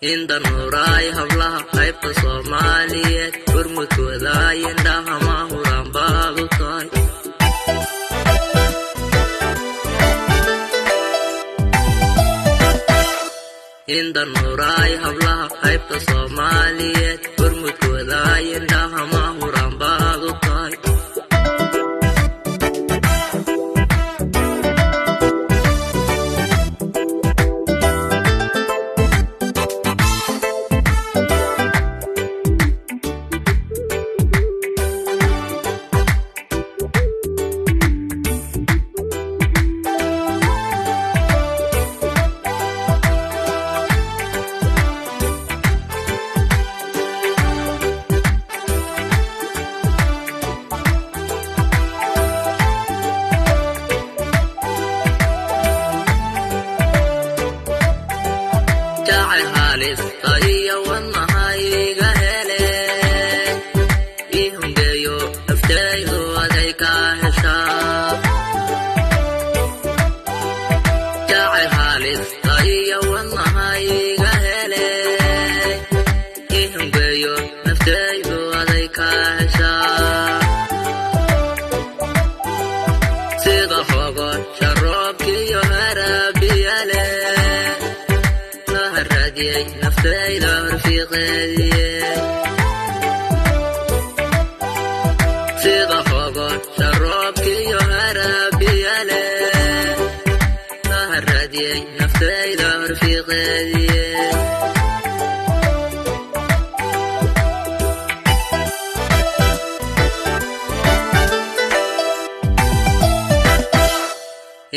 inda nuuray hablaha qaybta Soomaaliyeed gurmudkooda indhaha ma huraan baad u tahay inda nuuray hablaha qaybta Soomaaliyeed gurmudkooda indhaha ma huraan baad u tahay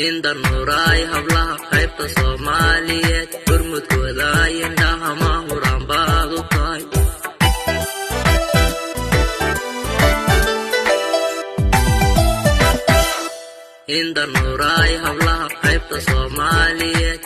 inda nuuray hablaha qaybta Soomaaliyeed gurmudkooda indhaha ma huraan baad u tahay inda nuuray hablaha qaybta Soomaaliyeed